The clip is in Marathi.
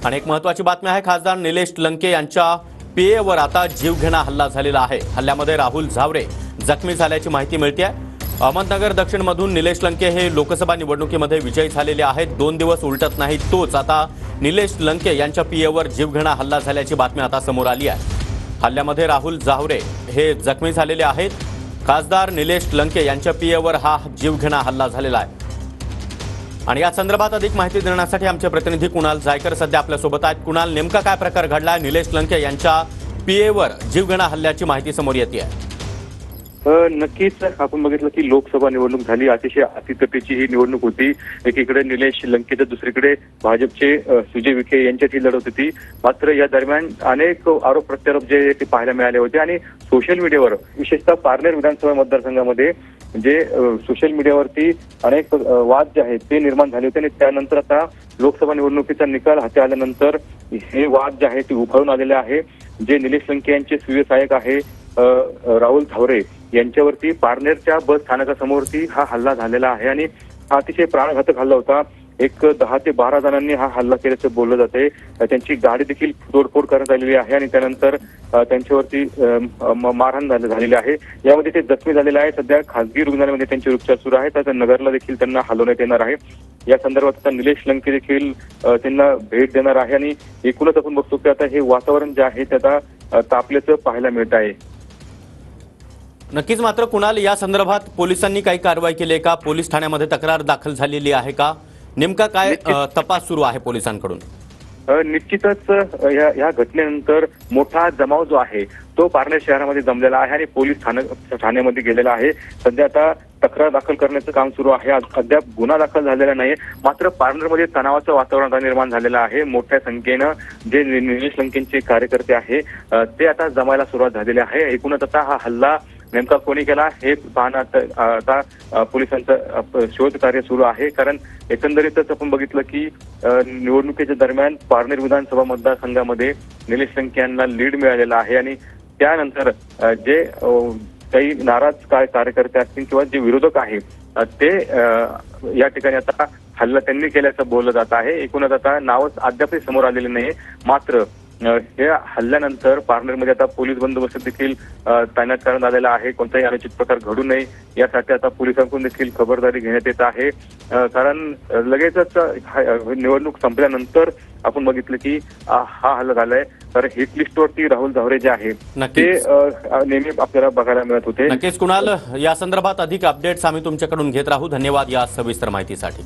आणि एक महत्त्वाची बातमी आहे, खासदार निलेश लंके यांच्या पीएवर आता जीवघेणा हल्ला झालेला आहे। हल्ल्यामध्ये राहुल झावरे जखमी झाल्याची माहिती मिळते आहे। अहमदनगर दक्षिणमधून निलेश लंके हे लोकसभा निवडणुकीमध्ये विजयी झालेले आहेत। 2 दिवस उलटत नाही तोच आता निलेश लंके यांच्या पीएवर जीवघेणा हल्ला झाल्याची बातमी आता समोर आली आहे। हल्ल्यामध्ये राहुल झावरे हे जखमी झालेले आहेत। खासदार निलेश लंके यांच्या पीएवर हा जीवघेणा हल्ला झालेला आहे आणि या संदर्भात अधिक माहिती देण्यासाठी आमचे प्रतिनिधी कुणाल जायकर सध्या आपल्या सोबत आहेत। कुणाल, नेमका काय प्रकार घडलाय? निलेश लंके यांच्या पीएवर जीवघेणा हल्ल्याची माहिती समोर येते आहे। नक्कीच आपण बघितलं की लोकसभा निवडणूक झाली, अतिशय अतितटीची ही निवडणूक होती। एकीकडे निलेश लंके तर दुसरीकडे भाजपचे सुजय विखे यांच्यात ही लढत होती। मात्र या दरम्यान अनेक आरोप प्रत्यारोप जे ते पाहायला मिळाले होते आणि सोशल मीडियावर विशेषतः पारनेर विधानसभा मतदारसंघामध्ये जे सोशल मीडियावरती अनेक वाद जे आहेत ते निर्माण झाले होते आणि त्यानंतर आता लोकसभा निवडणुकीचा निकाल हाती आल्यानंतर हे वाद जे आहे ते उफाळून आलेले आहे। जे निलेश लंके यांचे सुविध सहाय्यक आहे राहुल झावरे यांच्यावरती पारनेरच्या बस स्थानकासमोरती हा हल्ला झालेला आहे आणि हा अतिशय प्राणघातक हल्ला होता। एक 10 ते 12 जणांनी हा हल्ला केल्याचं बोललं जाते। त्यांची गाडी देखील तोडफोड करण्यात आलेली आहे आणि त्यानंतर त्यांच्यावरती मारहाण झालेली आहे। यामध्ये ते जखमी झालेले आहे। सध्या खासगी रुग्णालयामध्ये त्यांचे उपचार सुरू आहेत। आता नगरला देखील त्यांना हलवण्यात येणार आहे। या संदर्भात आता निलेश लंके देखील त्यांना भेट देणार आहे आणि एकूणच आपण बघतो की आता हे वातावरण जे आहे ते आता तापल्याचं पाहायला मिळत आहे। नक्कीच, मात्र कुणाल, या संदर्भात पोलिसांनी काही कारवाई केली आहे का? पोलीस ठाण्यामध्ये तक्रार दाखल झालेली आहे का? नेमका काय तपास सुरू आहे पोलिसांकडून? निश्चितच या घटनेनंतर मोठा जमाव जो आहे तो पारनेर शहरामध्ये जमलेला आहे आणि पोलीस ठाण्यामध्ये गेलेला आहे। सध्या आता तक्रार दाखल करण्याचं काम सुरू आहे। अद्याप गुन्हा दाखल झालेला नाही, मात्र पारनेरमध्ये तणावाचं वातावरण निर्माण झालेलं आहे। मोठ्या संख्येनं जे निलेश लंकेंचे कार्यकर्ते आहे ते आता जमायला सुरुवात झालेली आहे। एकूणच आता हा हल्ला नेमका कोणी केला हे पाहणं आता पोलिसांचं शोध कार्य सुरू आहे। कारण एकंदरीतच आपण बघितलं की निवडणुकीच्या दरम्यान पारनेर विधानसभा मतदारसंघामध्ये निलेश लंके यांना लीड मिळालेला आहे आणि त्यानंतर जे काही नाराज कार्यकर्ते असतील किंवा जे विरोधक आहेत ते या ठिकाणी आता हल्ला त्यांनी केल्याचं बोललं जात आहे। एकूणच आता नावच अद्यापही समोर आलेले नाही, मात्र या हल्ल्यानंतर पारनेरमध्ये आता पोलीस बंदोबस्त देखील तैनात करण्यात आलेला आहे। कोणताही अनुचित प्रकार घडू नये यासाठी आता पोलिसांकडून देखील खबरदारी घेण्यात येत आहे। कारण लगेचच निवडणूक संपल्यानंतर आपण बघितलं की हा हल्ला झालाय। तर हिट लिस्टवरती राहुल झावरे जे आहे ते नेहमी आपल्याला बघायला मिळत होते। नक्कीच कुणाल, या संदर्भात अधिक अपडेट्स आम्ही तुमच्याकडून घेत राहू। धन्यवाद या सविस्तर माहितीसाठी।